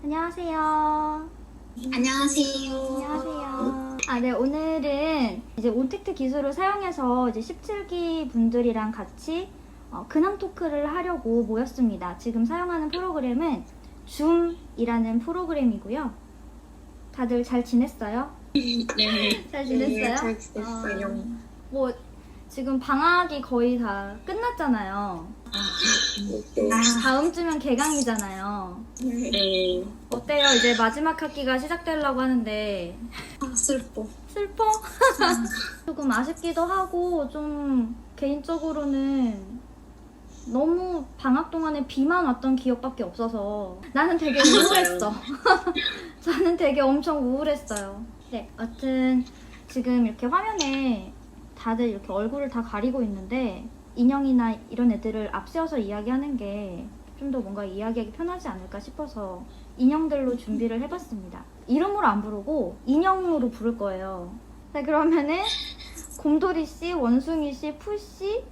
안녕하세요. 안녕하세요. 안녕하세요. 네, 오늘은 이제 온택트 기술을 사용해서 이제 17기 분들이랑 같이 근황 토크를 하려고 모였습니다. 지금 사용하는 프로그램은 줌이라는 프로그램이고요. 다들 잘 지냈어요? 네. 잘 지냈어요? 네, 잘 지냈어요. 뭐 지금 방학이 거의 다 끝났잖아요. 다음 주면 개강이잖아요. 네. 어때요? 이제 마지막 학기가 시작되려고 하는데 슬퍼. 슬퍼? 조금 아쉽기도 하고 좀 개인적으로는 너무 방학 동안에 비만 왔던 기억밖에 없어서 나는 되게 우울했어. 저는 되게 엄청 우울했어요. 네, 여튼 지금 이렇게 화면에 다들 이렇게 얼굴을 다 가리고 있는데 인형이나 이런 애들을 앞세워서 이야기하는 게 좀 더 뭔가 이야기하기 편하지 않을까 싶어서 인형들로 준비를 해봤습니다. 이름으로 안 부르고 인형으로 부를 거예요. 자, 그러면은 곰돌이씨, 원숭이씨, 푸씨,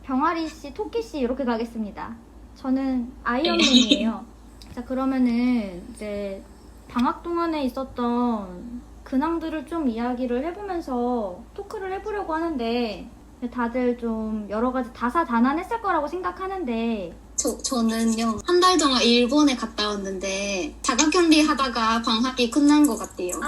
병아리씨, 토끼씨 이렇게 가겠습니다. 저는 아이언맨이에요. 자, 그러면은 이제 방학 동안에 있었던 근황들을 좀 이야기를 해보면서 토크를 해보려고 하는데 다들 좀 여러 가지 다사다난했을 거라고 생각하는데 저는요, 한 달 동안 일본에 갔다 왔는데, 자가격리 하다가 방학이 끝난 것 같아요.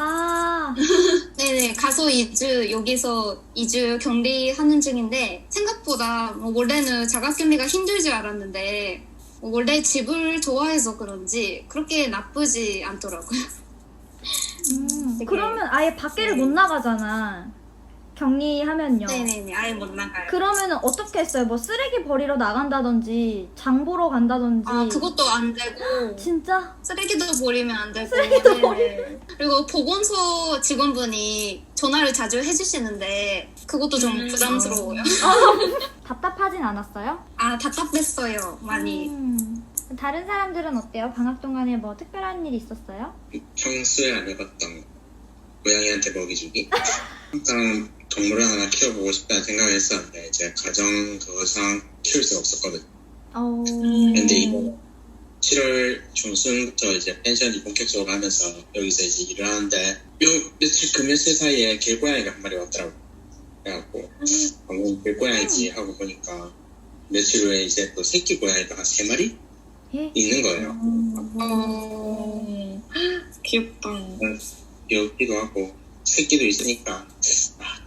네네, 가서 2주, 여기서 2주 격리하는 중인데, 생각보다 원래는 자가격리가 힘들 줄 알았는데, 원래 집을 좋아해서 그런지 그렇게 나쁘지 않더라고요. 그러면 아예 밖에를 못 나가잖아. 격리하면요. 네네네, 아예 못 나가요. 그러면은 어떻게 했어요? 뭐 쓰레기 버리러 나간다든지 장 보러 간다든지. 그것도 안 되고. 진짜? 쓰레기도 버리면 안 되고. 쓰레기도 네네. 그리고 보건소 직원분이 전화를 자주 해주시는데 그것도 좀 부담스러워요. 답답하진 않았어요? 답답했어요, 많이. 다른 사람들은 어때요? 방학 동안에 뭐 특별한 일이 있었어요? 평소에 안 해봤던 고양이한테 먹이 주기? 항상 동물을 하나 키워보고 싶다는 생각을 했었는데 이제 가정 그거상 키울 수가 없었거든요. 근데 이번 7월 중순부터 이제 펜션이 본격적으로 하면서 여기서 이제 일을 하는데 그 며칠 사이에 길고양이가 한 마리 왔더라고요. 그래갖고 방금 길고양이지 하고 보니까 며칠 후에 이제 또 새끼 고양이가 한 3마리? 있는 거예요. 귀엽다. 귀엽기도 하고 새끼도 있으니까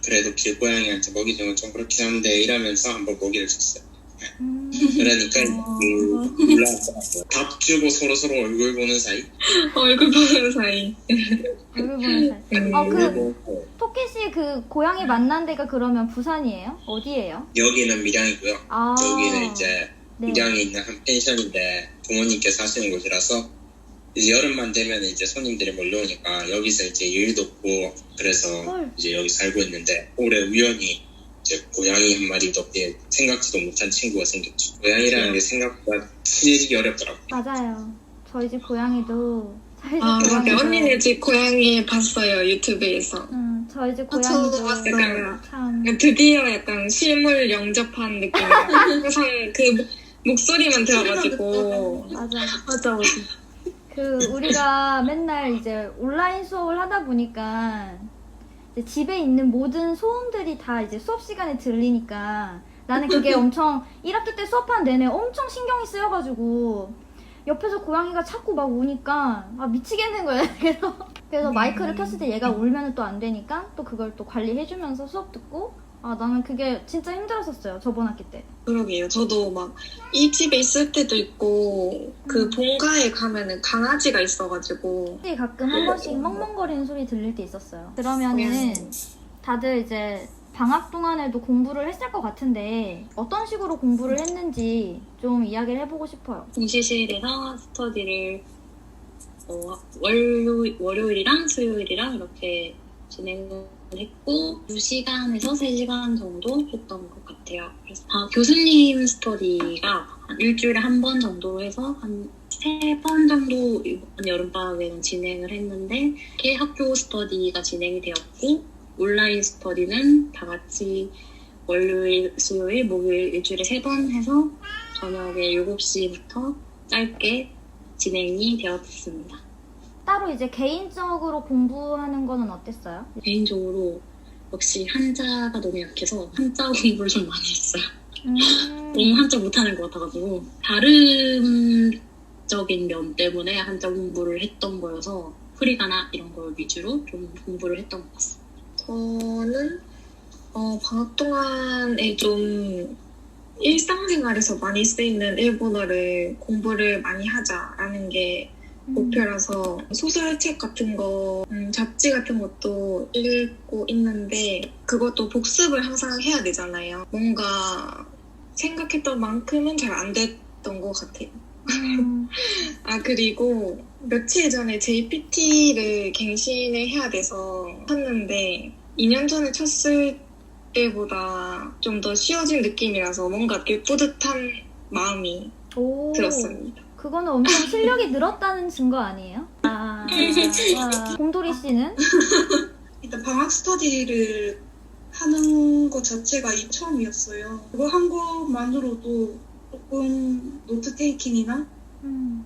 그래도 길고양이한테 먹이 주는 건 좀 그렇긴 한데 이러면서 한번 먹이를 줬어요. 그러니까 올라왔더라고요. 밥 주고 서로 얼굴 보는 사이? 얼굴 보는 사이. 얼굴 보는 사이. 토끼씨 그 고양이 만난 데가 그러면 부산이에요? 어디예요? 여기는 밀양이고요. 여기는 이제 네. 밀양에 있는 한 펜션인데 부모님께서 하시는 곳이라서 이제 여름만 되면 이제 손님들이 몰려오니까 여기서 이제 일도 없고 그래서 이제 여기 살고 있는데 올해 우연히 이제 고양이 한 마리도 생각지도 못한 친구가 생겼죠. 고양이라는 게 생각보다 친해지기 어렵더라고요. 맞아요. 저희 집 고양이도 맞아요. 언니네 집 고양이 봤어요, 유튜브에서. 저희 집 고양이도 봤어요. 참 드디어 약간 실물 영접한 느낌이에요. 항상 그 목소리만 들어가지고. 맞아. 맞아. 우리가 맨날 이제 온라인 수업을 하다 보니까 이제 집에 있는 모든 소음들이 다 이제 수업 시간에 들리니까 나는 그게 엄청 1학기 때 수업하는 내내 엄청 신경이 쓰여가지고 옆에서 고양이가 자꾸 막 우니까 미치겠는 거야. 그래서 마이크를 켰을 때 얘가 울면 또 안 되니까 또 그걸 또 관리해주면서 수업 듣고 나는 그게 진짜 힘들었었어요. 저번 학기 때. 그러게요. 저도 막 이 집에 있을 때도 있고 그 본가에 가면은 강아지가 있어가지고 가끔 한 번씩 멍멍거리는 소리 들릴 때 있었어요. 그러면은 다들 이제 방학 동안에도 공부를 했을 것 같은데 어떤 식으로 공부를 했는지 좀 이야기를 해보고 싶어요. 공시실에서 스터디를 월요일이랑 수요일이랑 이렇게 진행을 했고 2시간에서 3시간 정도 했던 것 같아요. 그래서 교수님 스터디가 한 일주일에 한 번 정도 해서 한 3번 정도 이번 여름방학에는 진행을 했는데 이렇게 학교 스터디가 진행이 되었고 온라인 스터디는 다 같이 월요일, 수요일, 목요일 일주일에 3번 해서 저녁에 7시부터 짧게 진행이 되었습니다. 따로 이제 개인적으로 공부하는 거는 어땠어요? 개인적으로 역시 한자가 너무 약해서 한자 공부를 좀 많이 했어요. 너무 한자 못하는 것 같아가지고 발음적인 면 때문에 한자 공부를 했던 거여서 프리가나 이런 걸 위주로 좀 공부를 했던 것 같습니다. 저는 방학 동안에 좀 일상생활에서 많이 쓰이는 일본어를 공부를 많이 하자라는 게 목표라서 소설책 같은 거, 잡지 같은 것도 읽고 있는데 그것도 복습을 항상 해야 되잖아요. 뭔가 생각했던 만큼은 잘 안 됐던 것 같아요. 그리고 며칠 전에 JPT를 갱신을 해야 돼서 쳤는데 2년 전에 쳤을 때보다 좀 더 쉬워진 느낌이라서 뭔가 되게 뿌듯한 마음이 오, 들었습니다. 그거는 엄청 실력이 늘었다는 증거 아니에요? 와. 곰돌이 씨는? 일단 방학 스터디를 하는 것 자체가 처음이었어요. 그거 한 것만으로도 조금 노트 테이킹이나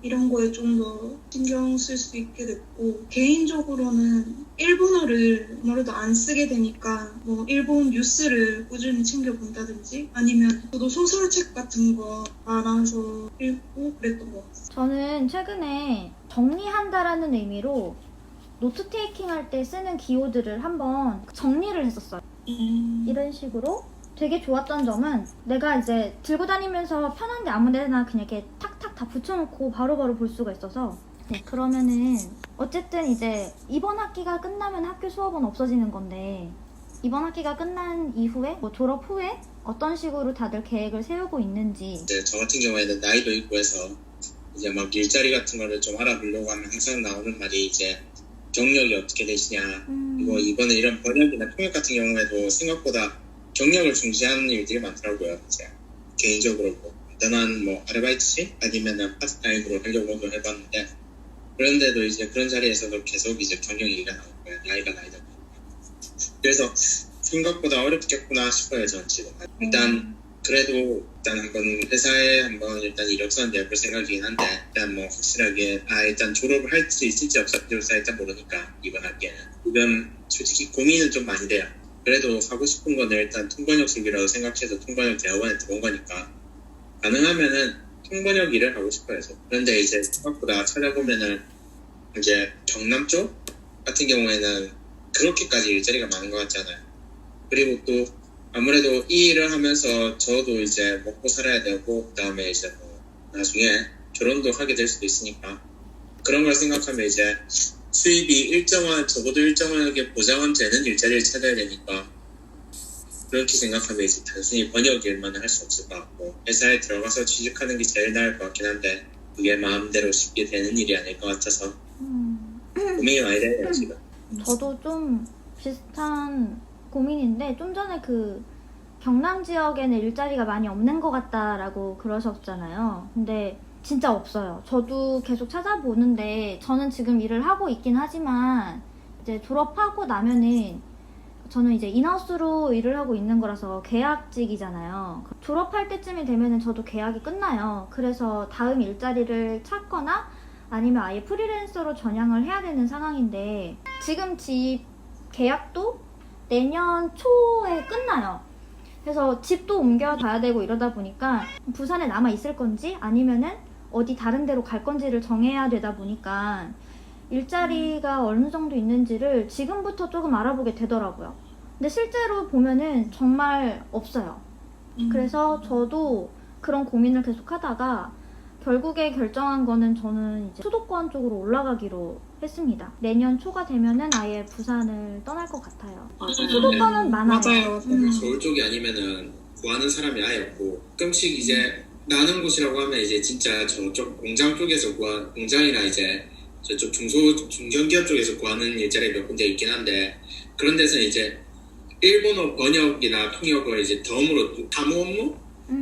이런 거에 좀 더 신경 쓸 수 있게 됐고, 개인적으로는 일본어를 아무래도 안 쓰게 되니까 뭐 일본 뉴스를 꾸준히 챙겨본다든지 아니면 저도 소설책 같은 거 알아서 읽고 그랬던 것 같아요. 저는 최근에 정리한다라는 의미로 노트 테이킹 할 때 쓰는 기호들을 한번 정리를 했었어요. 이런 식으로 되게 좋았던 점은 내가 이제 들고 다니면서 편한데 아무 데나 그냥 이렇게 탁탁 다 붙여놓고 바로바로 볼 수가 있어서 네, 그러면은 어쨌든 이제 이번 학기가 끝나면 학교 수업은 없어지는 건데 이번 학기가 끝난 이후에 뭐 졸업 후에 어떤 식으로 다들 계획을 세우고 있는지 이제 저 같은 경우에는 나이도 있고 해서 이제 막 일자리 같은 거를 좀 알아보려고 하면 항상 나오는 말이 이제 경력이 어떻게 되시냐. 그리고 이번에 이런 번역이나 통역 같은 경우에도 생각보다 경력을 중시하는 일들이 많더라고요. 이제 개인적으로 뭐 간단한 뭐 아르바이트식 아니면은 파트타임으로 하려고도 해봤는데 그런데도 이제 그런 자리에서도 계속 이제 경력 얘기가 나오고요. 나이가 보니까. 그래서 생각보다 어렵겠구나 싶어요. 전 지금. 일단 그래도 일단 한번 회사에 한번 일단 이력서는 내볼 생각이긴 한데 일단 뭐 확실하게 일단 졸업을 할 수 있을지 없을지 일단 모르니까 이번 학기에는 지금 솔직히 고민은 좀 많이 돼요. 그래도 하고 싶은 거는 일단 통번역 쪽이라고 생각해서 통번역 대학원에 들어온 거니까 가능하면은 통번역 일을 하고 싶어요. 그런데 이제 생각보다 찾아보면은 이제 경남 쪽 같은 경우에는 그렇게까지 일자리가 많은 것 같지 않아요. 그리고 또 아무래도 이 일을 하면서 저도 이제 먹고 살아야 되고 그다음에 이제 뭐 나중에 결혼도 하게 될 수도 있으니까 그런 걸 생각하면 이제 수입이 적어도 일정하게 보장은 되는 일자리를 찾아야 되니까 그렇게 생각하면 이제 단순히 번역 일만 할 수 없을 것 같고 회사에 들어가서 취직하는 게 제일 나을 것 같긴 한데 그게 마음대로 쉽게 되는 일이 아닐 것 같아서 고민이 많이 되네요 지금. 저도 좀 비슷한 고민인데 좀 전에 그 경남 지역에는 일자리가 많이 없는 것 같다라고 그러셨잖아요. 근데 진짜 없어요. 저도 계속 찾아보는데 저는 지금 일을 하고 있긴 하지만 이제 졸업하고 나면은 저는 이제 인하우스로 일을 하고 있는 거라서 계약직이잖아요. 졸업할 때쯤이 되면은 저도 계약이 끝나요. 그래서 다음 일자리를 찾거나 아니면 아예 프리랜서로 전향을 해야 되는 상황인데 지금 집 계약도 내년 초에 끝나요. 그래서 집도 옮겨가야 되고 이러다 보니까 부산에 남아 있을 건지 아니면은 어디 다른 데로 갈 건지를 정해야 되다 보니까 일자리가 어느 정도 있는지를 지금부터 조금 알아보게 되더라고요. 근데 실제로 보면은 정말 없어요. 그래서 저도 그런 고민을 계속 하다가 결국에 결정한 거는 저는 이제 수도권 쪽으로 올라가기로 했습니다. 내년 초가 되면은 아예 부산을 떠날 것 같아요. 맞아요. 수도권은 많아요. 맞아요. 서울 쪽이 아니면은 구하는 사람이 아예 없고 가끔씩 이제 나는 곳이라고 하면 이제 진짜 저쪽 공장 쪽에서 공장이나 이제 저쪽 중견기업 쪽에서 구하는 일자리 몇 군데 있긴 한데 그런 데서 이제 일본어 번역이나 통역을 이제 덤으로 사무 업무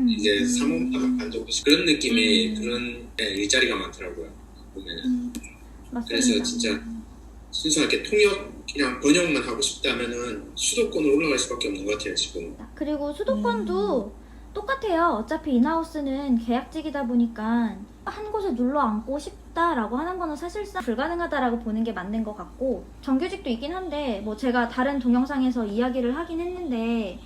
이제 사무업무 반도 그런 느낌의 그런 일자리가 많더라고요 보면은. 맞습니다. 그래서 진짜 순수하게 통역이랑 번역만 하고 싶다면은 수도권으로 올라갈 수밖에 없는 것 같아요 지금. 그리고 수도권도 똑같아요. 어차피 인하우스는 계약직이다 보니까 한 곳에 눌러 앉고 싶다라고 하는 거는 사실상 불가능하다라고 보는 게 맞는 것 같고, 정규직도 있긴 한데 뭐 제가 다른 동영상에서 이야기를 하긴 했는데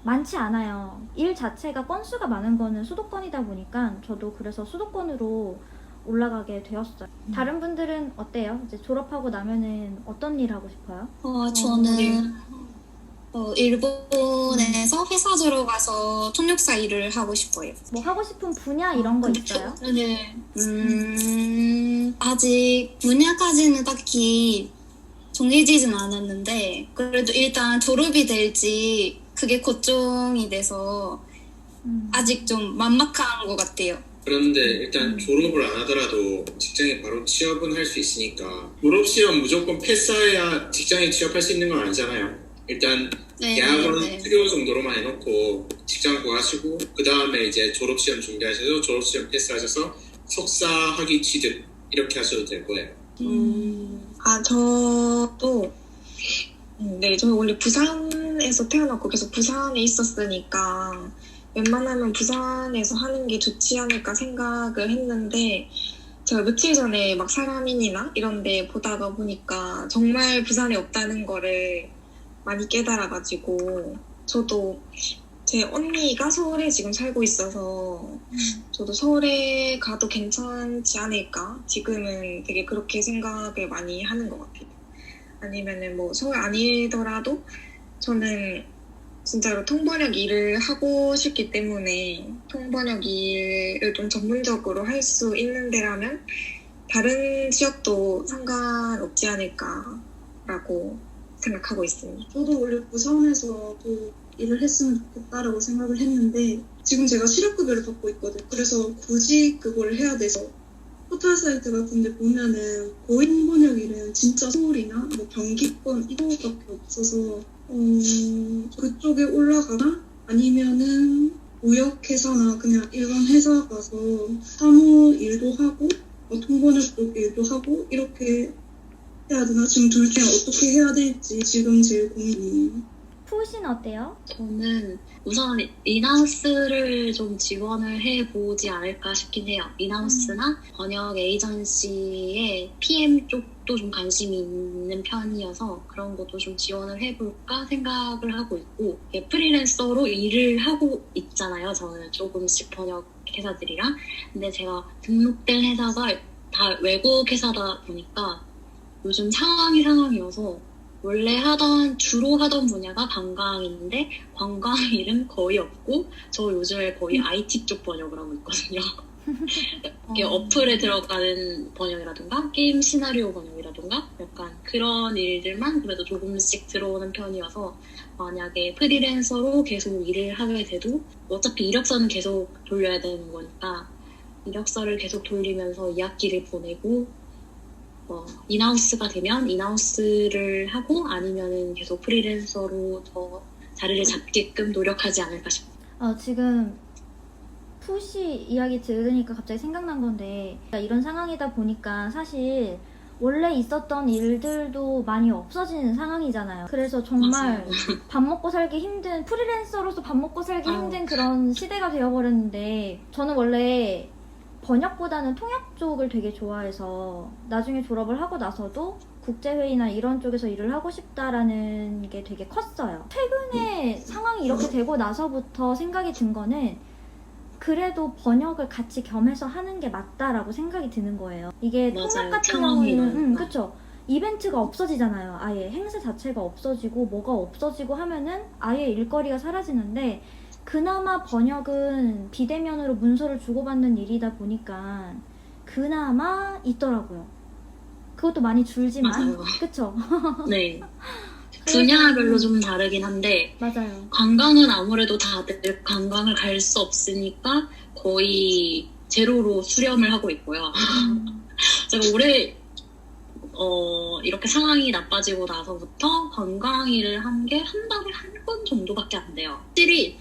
많지 않아요. 일 자체가 건수가 많은 거는 수도권이다 보니까 저도 그래서 수도권으로 올라가게 되었어요. 다른 분들은 어때요? 이제 졸업하고 나면은 어떤 일 하고 싶어요? 저는 일본에서 회사 들어가서 통역사 일을 하고 싶어요. 뭐 하고 싶은 분야 이런 거 있어요? 네. 아직 분야까지는 딱히 정해지진 않았는데 그래도 일단 졸업이 될지 그게 걱정이 돼서 아직 좀 막막한 것 같아요. 그런데 일단 졸업을 안 하더라도 직장에 바로 취업은 할 수 있으니까 졸업 시험 무조건 패스해야 직장에 취업할 수 있는 건 아니잖아요. 일단 대학원 수료 정도로만 해놓고 직장 구하시고 그 다음에 이제 졸업 시험 준비하셔서 졸업 시험 패스하셔서 석사 학위 취득 이렇게 하셔도 될 거예요. 저도 네, 저는 원래 부산에서 태어났고 계속 부산에 있었으니까 웬만하면 부산에서 하는 게 좋지 않을까 생각을 했는데 제가 며칠 전에 막 사람인이나 이런 데 보다가 보니까 정말 부산에 없다는 거를 많이 깨달아가지고 저도 제 언니가 서울에 지금 살고 있어서 저도 서울에 가도 괜찮지 않을까 지금은 되게 그렇게 생각을 많이 하는 것 같아요. 아니면은 뭐 서울 아니더라도 저는 진짜로 통번역 일을 하고 싶기 때문에 통번역 일을 좀 전문적으로 할 수 있는 데라면 다른 지역도 상관없지 않을까라고 생각하고 있습니다. 저도 원래 부산에서도 일을 했으면 좋겠다라고 생각을 했는데 지금 제가 실업급여를 받고 있거든요. 그래서 굳이 그걸 해야 돼서 포털 사이트 같은 데 보면은 고인 번역 일은 진짜 서울이나 뭐 경기권 이거밖에 없어서 그쪽에 올라가나 아니면은 무역회사나 그냥 일반 회사 가서 사무 일도 하고 통번역 쪽 일도 하고 이렇게 해야 되나? 지금 둘 중에 어떻게 해야 될지 지금 제일 고민이에요. 푸우씨는 어때요? 저는 우선 인하우스를 좀 지원을 해보지 않을까 싶긴 해요. 인하우스나 번역 에이전시의 PM 쪽도 좀 관심이 있는 편이어서 그런 것도 좀 지원을 해볼까 생각을 하고 있고, 프리랜서로 일을 하고 있잖아요. 저는 조금씩 번역 회사들이랑. 근데 제가 등록된 회사가 다 외국 회사다 보니까 요즘 상황이어서 원래 주로 하던 분야가 관광인데 관광 일은 거의 없고 저 요즘에 거의 IT 쪽 번역을 하고 있거든요. 이게 어플에 들어가는 번역이라든가 게임 시나리오 번역이라든가 약간 그런 일들만 그래도 조금씩 들어오는 편이어서 만약에 프리랜서로 계속 일을 하게 돼도 어차피 이력서는 계속 돌려야 되는 거니까 이력서를 계속 돌리면서 2학기를 보내고 인하우스가 되면 인하우스를 하고 아니면은 계속 프리랜서로 더 자리를 잡게끔 노력하지 않을까 싶어요. 지금 푸시 이야기 들으니까 갑자기 생각난 건데 이런 상황이다 보니까 사실 원래 있었던 일들도 많이 없어지는 상황이잖아요. 그래서 정말 밥 먹고 살기 힘든 프리랜서로서 밥 먹고 살기 힘든 그런 시대가 되어버렸는데 저는 원래 번역보다는 통역 쪽을 되게 좋아해서 나중에 졸업을 하고 나서도 국제회의나 이런 쪽에서 일을 하고 싶다라는 게 되게 컸어요. 최근에 상황이 이렇게 되고 나서부터 생각이 든 거는 그래도 번역을 같이 겸해서 하는 게 맞다라고 생각이 드는 거예요. 이게 통역 같은 경우에는 그쵸? 이벤트가 없어지잖아요. 아예 행사 자체가 없어지고 뭐가 없어지고 하면은 아예 일거리가 사라지는데 그나마 번역은 비대면으로 문서를 주고받는 일이다 보니까 그나마 있더라고요. 그것도 많이 줄지만 맞아요. 그쵸? 네. 분야별로 좀 다르긴 한데 맞아요. 관광은 아무래도 다들 관광을 갈 수 없으니까 거의 제로로 수렴을 하고 있고요. 제가 올해 이렇게 상황이 나빠지고 나서부터 관광 일을 한 게 한 달에 한 번 정도밖에 안 돼요. 확실히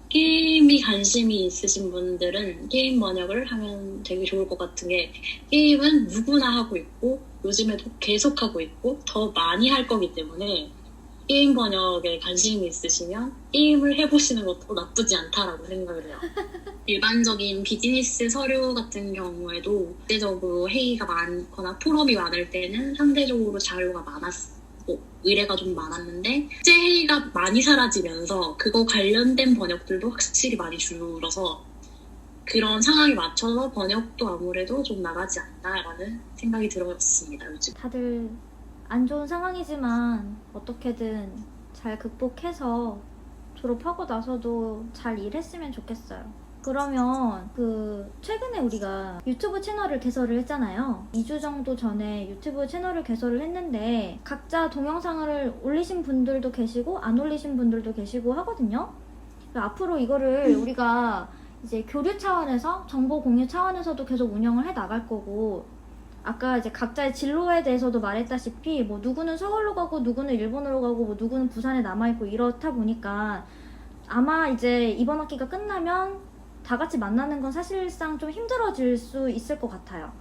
게임이 관심이 있으신 분들은 게임 번역을 하면 되게 좋을 것 같은 게 게임은 누구나 하고 있고 요즘에도 계속 하고 있고 더 많이 할 거기 때문에 게임 번역에 관심이 있으시면 게임을 해보시는 것도 나쁘지 않다라고 생각을 해요. 일반적인 비즈니스 서류 같은 경우에도 상대적으로 회의가 많거나 포럼이 많을 때는 상대적으로 자료가 많았고 의뢰가 좀 많았는데 실제 회의가 많이 사라지면서 그거 관련된 번역들도 확실히 많이 줄어서 그런 상황에 맞춰서 번역도 아무래도 좀 나가지 않나라는 생각이 들었습니다. 요즘. 다들 안 좋은 상황이지만 어떻게든 잘 극복해서 졸업하고 나서도 잘 일했으면 좋겠어요. 그러면 최근에 우리가 유튜브 채널을 개설을 했잖아요. 2주 정도 전에 유튜브 채널을 개설을 했는데 각자 동영상을 올리신 분들도 계시고 안 올리신 분들도 계시고 하거든요. 앞으로 이거를 우리가 이제 교류 차원에서 정보 공유 차원에서도 계속 운영을 해 나갈 거고, 아까 이제 각자의 진로에 대해서도 말했다시피 뭐 누구는 서울로 가고 누구는 일본으로 가고 뭐 누구는 부산에 남아있고 이렇다 보니까 아마 이제 이번 학기가 끝나면 다 같이 만나는 건 사실상 좀 힘들어질 수 있을 것 같아요.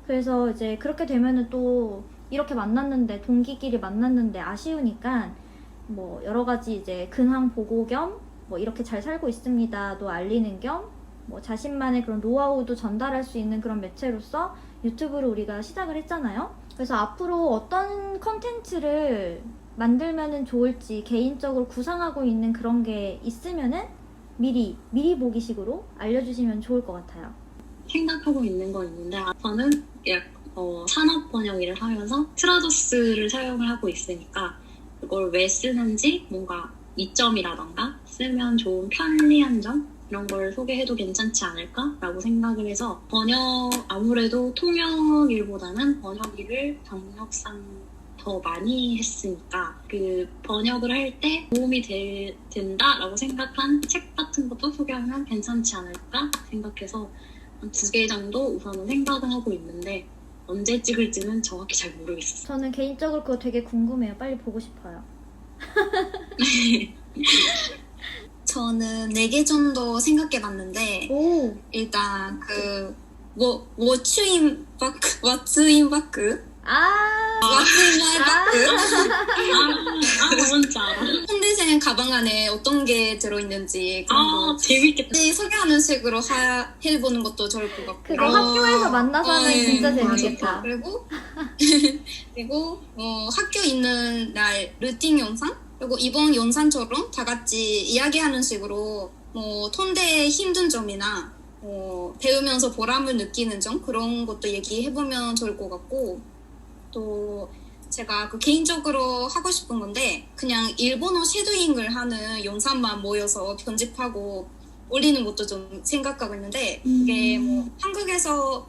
그래서 이제 그렇게 되면은 또 이렇게 만났는데 동기끼리 만났는데 아쉬우니까 뭐 여러 가지 이제 근황 보고 겸 뭐 이렇게 잘 살고 있습니다도 알리는 겸 뭐 자신만의 그런 노하우도 전달할 수 있는 그런 매체로서 유튜브를 우리가 시작을 했잖아요. 그래서 앞으로 어떤 컨텐츠를 만들면은 좋을지 개인적으로 구상하고 있는 그런 게 있으면은 미리 보기식으로 알려주시면 좋을 것 같아요. 생각하고 있는 거 있는데 저는 산업 번역 일을 하면서 트라더스를 사용을 하고 있으니까 그걸 왜 쓰는지 뭔가 이점이라던가 쓰면 좋은 편리한 점 이런 걸 소개해도 괜찮지 않을까라고 생각을 해서 아무래도 통역일보다는 번역일을 경력상 더 많이 했으니까 그 번역을 할 때 도움이 된다라고 생각한 책 같은 것도 소개하면 괜찮지 않을까 생각해서 한 2개 정도 우선은 생각을 하고 있는데 언제 찍을지는 정확히 잘 모르겠어요. 저는 개인적으로 그거 되게 궁금해요. 빨리 보고 싶어요. 저는 4개 정도 생각해봤는데 오! 일단 What's in back? 아! What's in my back? 뭔지 알아. 홍대생 가방 안에 어떤 게 들어있는지 그런 거 재밌겠다. 소개하는 식으로 해보는 것도 좋을 것 같고 그거 학교에서 만나서 하면 네, 진짜 맞아. 재밌겠다. 그리고 학교 있는 날 루틴 영상? 그리고 이번 영상처럼 다 같이 이야기하는 식으로 톤대의 힘든 점이나 배우면서 보람을 느끼는 점 그런 것도 얘기해보면 좋을 것 같고, 또 제가 개인적으로 하고 싶은 건데 그냥 일본어 쉐도잉을 하는 영상만 모여서 편집하고 올리는 것도 좀 생각하고 있는데 그게 한국에서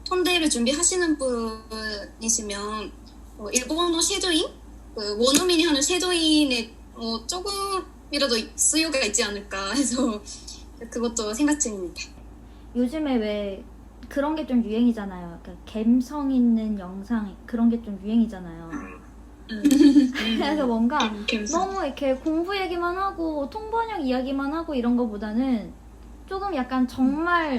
톤대를 준비하시는 분이시면 일본어 쉐도잉? 원어민이 하는 쉐도잉에 조금이라도 수요가 있지 않을까 해서 그것도 생각 중입니다. 요즘에 왜 그런 게 좀 유행이잖아요. 그러니까 감성 있는 영상 그런 게 좀 유행이잖아요. 그래서 뭔가 너무 이렇게 공부 얘기만 하고 통번역 이야기만 하고 이런 거보다는 조금 약간 정말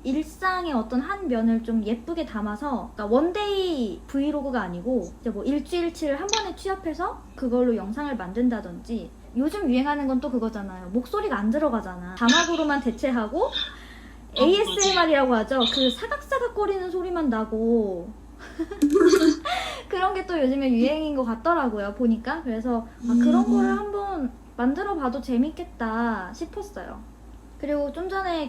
일상의 어떤 한 면을 좀 예쁘게 담아서, 그러니까 원데이 브이로그가 아니고 이제 뭐 일주일치를 한 번에 취합해서 그걸로 영상을 만든다든지, 요즘 유행하는 건 또 그거잖아요. 목소리가 안 들어가잖아. 자막으로만 대체하고 ASMR이라고 하죠. 그 사각사각 거리는 소리만 나고 그런 게 또 요즘에 유행인 것 같더라고요, 보니까. 그래서 그런 거를 한번 만들어 봐도 재밌겠다 싶었어요. 그리고 좀 전에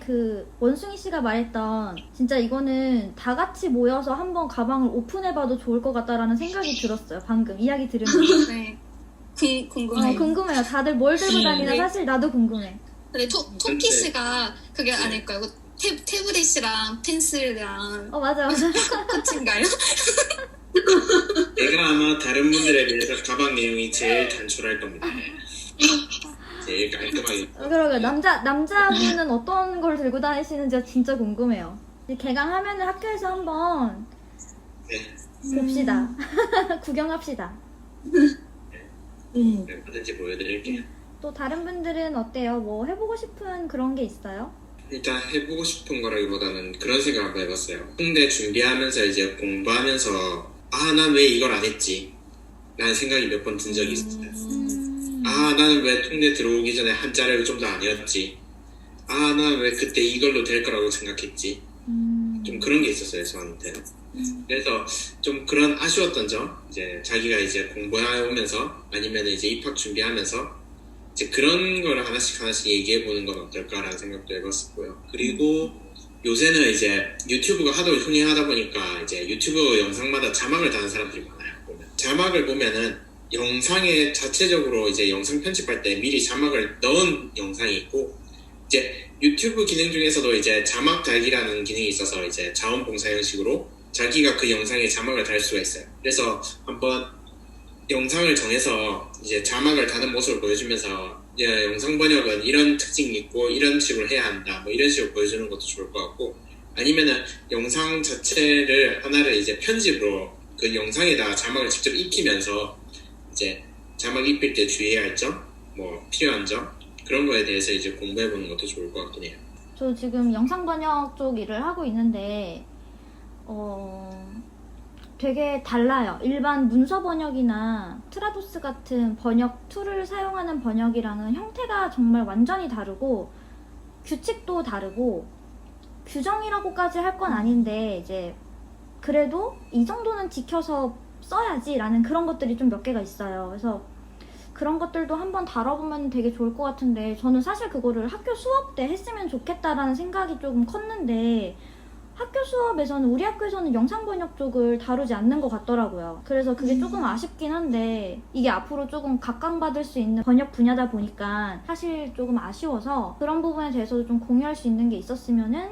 원숭이 씨가 말했던 진짜 이거는 다 같이 모여서 한번 가방을 오픈해봐도 좋을 것 같다라는 생각이 들었어요. 방금 이야기 들으면서. 네. 궁금해요. 궁금해요. 다들 뭘 들고 다니나 사실 나도 궁금해. 근데 토끼 씨가 그게 아닐까요? 태블릿이랑 펜슬이랑 맞아. 코트인가요? 내가 아마 다른 분들에 비해서 가방 내용이 제일 단출할 겁니다. 제일 깔끔하게. 그러게 남자분은 어떤 걸 들고 다니시는지 진짜 궁금해요. 개강하면은 학교에서 한번 봅시다. 구경합시다. 뭐든지 보여드릴게요. 또 다른 분들은 어때요? 뭐 해보고 싶은 그런 게 있어요? 일단 해보고 싶은 거라기보다는 그런 생각 한번 해봤어요. 홍대 준비하면서 이제 공부하면서 난 왜 이걸 안 했지? 라는 생각이 몇 번 든 적이 있었어요. 아, 나는 왜 통대 들어오기 전에 한자를 좀 더 아니었지. 아, 나는 왜 그때 이걸로 될 거라고 생각했지. 좀 그런 게 있었어요, 저한테는. 그래서 좀 그런 아쉬웠던 점, 이제 자기가 이제 공부해오면서 아니면 이제 입학 준비하면서 이제 그런 걸 하나씩 얘기해보는 건 어떨까라는 생각도 해봤었고요. 그리고 요새는 이제 유튜브가 하도 흥행하다 보니까 이제 유튜브 영상마다 자막을 다는 사람들이 많아요. 보면. 자막을 보면은 영상에 자체적으로 이제 영상 편집할 때 미리 자막을 넣은 영상이 있고, 이제 유튜브 기능 중에서도 이제 자막 달기라는 기능이 있어서 이제 자원봉사 형식으로 자기가 그 영상에 자막을 달 수가 있어요. 그래서 한번 영상을 정해서 이제 자막을 다는 모습을 보여주면서 영상 번역은 이런 특징이 있고 이런 식으로 해야 한다, 뭐 이런 식으로 보여주는 것도 좋을 것 같고, 아니면은 영상 자체를 하나를 이제 편집으로 그 영상에다 자막을 직접 익히면서 이제 자막 입힐 때 주의해야 할 점, 뭐 필요한 점, 그런 거에 대해서 이제 공부해보는 것도 좋을 것 같긴 해요. 저 지금 영상 번역 쪽 일을 하고 있는데 되게 달라요. 일반 문서 번역이나 트라도스 같은 번역 툴을 사용하는 번역이랑은 형태가 정말 완전히 다르고 규칙도 다르고 규정이라고까지 할 건 아닌데 이제 그래도 이 정도는 지켜서 써야지 라는 그런 것들이 좀 몇 개가 있어요. 그래서 그런 것들도 한번 다뤄보면 되게 좋을 것 같은데, 저는 사실 그거를 학교 수업 때 했으면 좋겠다라는 생각이 조금 컸는데 학교 수업에서는, 우리 학교에서는 영상 번역 쪽을 다루지 않는 것 같더라고요. 그래서 그게 조금 아쉽긴 한데, 이게 앞으로 조금 각광받을 수 있는 번역 분야다 보니까 사실 조금 아쉬워서 그런 부분에 대해서도 좀 공유할 수 있는 게 있었으면은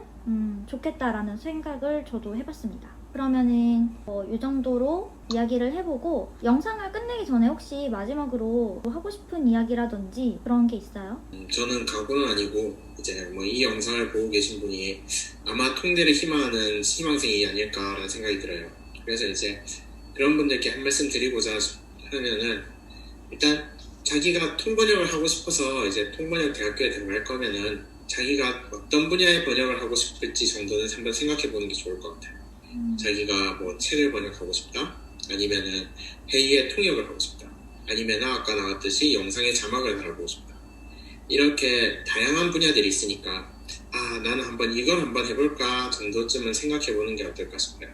좋겠다라는 생각을 저도 해봤습니다. 그러면은 이 정도로 이야기를 해보고, 영상을 끝내기 전에 혹시 마지막으로 하고 싶은 이야기라든지 그런 게 있어요? 저는 각오는 아니고 이제 뭐 이 영상을 보고 계신 분이 아마 통대를 희망하는 희망생이 아닐까라는 생각이 들어요. 그래서 이제 그런 분들께 한 말씀 드리고자 하면은, 일단 자기가 통번역을 하고 싶어서 이제 통번역 대학교에 들어갈 거면은 자기가 어떤 분야의 번역을 하고 싶을지 정도는 한번 생각해 보는 게 좋을 것 같아요. 자기가 뭐 책을 번역하고 싶다, 아니면은 회의의 통역을 하고 싶다, 아니면 아까 나왔듯이 영상에 자막을 달고 싶다, 이렇게 다양한 분야들이 있으니까 나는 이걸 한번 해볼까 정도쯤은 생각해 보는 게 어떨까 싶어요.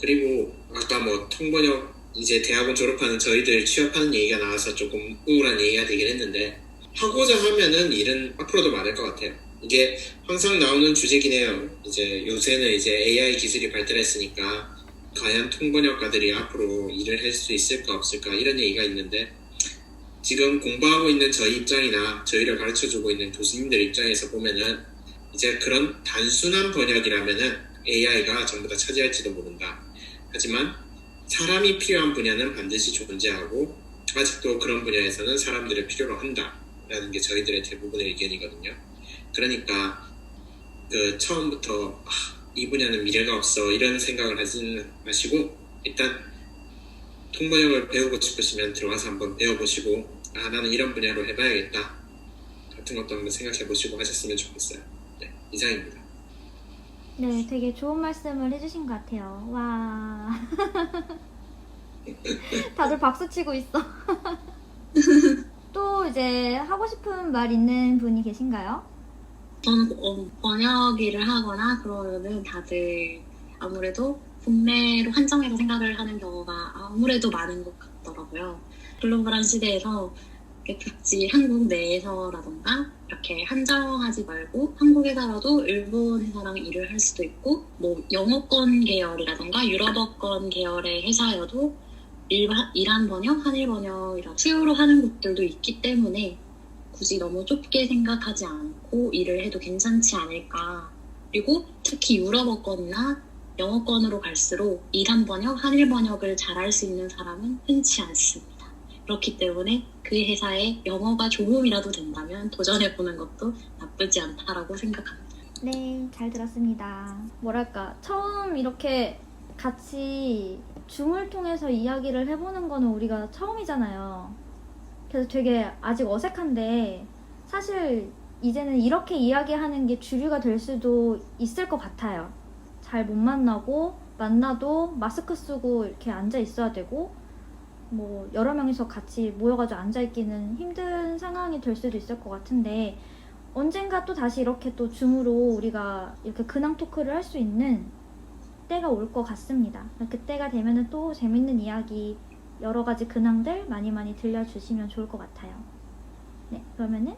그리고 아까 뭐 통번역 이제 대학원 졸업하는 저희들 취업하는 얘기가 나와서 조금 우울한 얘기가 되긴 했는데, 하고자 하면은 일은 앞으로도 많을 것 같아요. 이게 항상 나오는 주제긴 해요. 이제 요새는 이제 AI 기술이 발달했으니까 과연 통번역가들이 앞으로 일을 할 수 있을까 없을까 이런 얘기가 있는데, 지금 공부하고 있는 저희 입장이나 저희를 가르쳐주고 있는 교수님들 입장에서 보면은 이제 그런 단순한 번역이라면은 AI가 전부 다 차지할지도 모른다. 하지만 사람이 필요한 분야는 반드시 존재하고 아직도 그런 분야에서는 사람들을 필요로 한다라는 게 저희들의 대부분의 의견이거든요. 그러니까 처음부터 이 분야는 미래가 없어 이런 생각을 하지는 마시고, 일단 통번역을 배우고 싶으시면 들어가서 한번 배워보시고, 나는 이런 분야로 해봐야겠다 같은 것도 한번 생각해보시고 하셨으면 좋겠어요. 네, 이상입니다. 네, 되게 좋은 말씀을 해주신 것 같아요. 와. 다들 박수 치고 있어. 또 이제 하고 싶은 말 있는 분이 계신가요? 저는 번역 일을 하거나 그러면은 다들 아무래도 국내로 한정해서 생각을 하는 경우가 아무래도 많은 것 같더라고요. 글로벌한 시대에서 굳이 한국 내에서라던가 이렇게 한정하지 말고 한국 회사라도 일본 회사랑 일을 할 수도 있고, 뭐 영어권 계열이라던가 유럽어권 계열의 회사여도 일한 번역, 한일 번역이라 수요로 하는 곳들도 있기 때문에 굳이 너무 좁게 생각하지 않고 일을 해도 괜찮지 않을까. 그리고 특히 유럽어권이나 영어권으로 갈수록 일한 번역, 한일 번역을 잘할 수 있는 사람은 흔치 않습니다. 그렇기 때문에 그 회사에 영어가 조금이라도 된다면 도전해보는 것도 나쁘지 않다라고 생각합니다. 네, 잘 들었습니다. 뭐랄까, 처음 이렇게 같이 줌을 통해서 이야기를 해보는 거는 우리가 처음이잖아요. 그래서 되게 아직 어색한데, 사실 이제는 이렇게 이야기하는 게 주류가 될 수도 있을 것 같아요. 잘 못 만나고, 만나도 마스크 쓰고 이렇게 앉아 있어야 되고, 뭐 여러 명이서 같이 모여가지고 앉아있기는 힘든 상황이 될 수도 있을 것 같은데 언젠가 또 다시 이렇게 또 줌으로 우리가 이렇게 근황 토크를 할 수 있는 때가 올 것 같습니다. 그때가 되면은 또 재밌는 이야기 여러 가지 근황들 많이 들려주시면 좋을 것 같아요. 네, 그러면은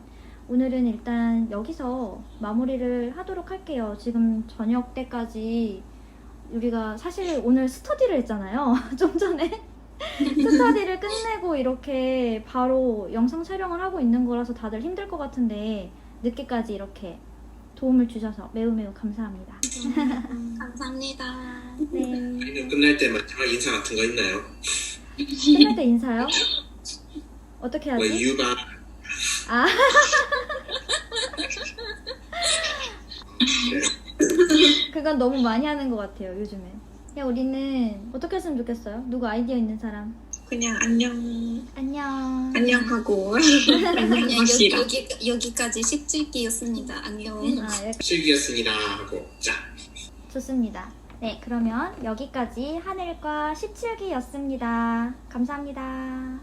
오늘은 일단 여기서 마무리를 하도록 할게요. 지금 저녁 때까지 우리가 사실 오늘 스터디를 했잖아요. 좀 전에 스터디를 끝내고 이렇게 바로 영상 촬영을 하고 있는 거라서 다들 힘들 것 같은데 늦게까지 이렇게 도움을 주셔서 매우 감사합니다. 감사합니다. 네. 아니면 끝날 때 마지막 인사 같은 거 있나요? 끝날 때 인사요? 어떻게 뭐 하지? 유바 아. 그건 너무 많이 하는 것 같아요, 요즘에. 야, 우리는 어떻게 했으면 좋겠어요? 누구 아이디어 있는 사람? 그냥 안녕 안녕. 안녕하고 안녕하시라. 여기까지 17기였습니다. 안녕. 아, 예, 실기였습니다 하고 자 좋습니다. 네, 그러면 여기까지 하늘과 17기였습니다. 감사합니다.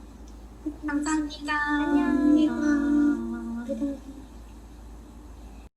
감사합니다. 안녕.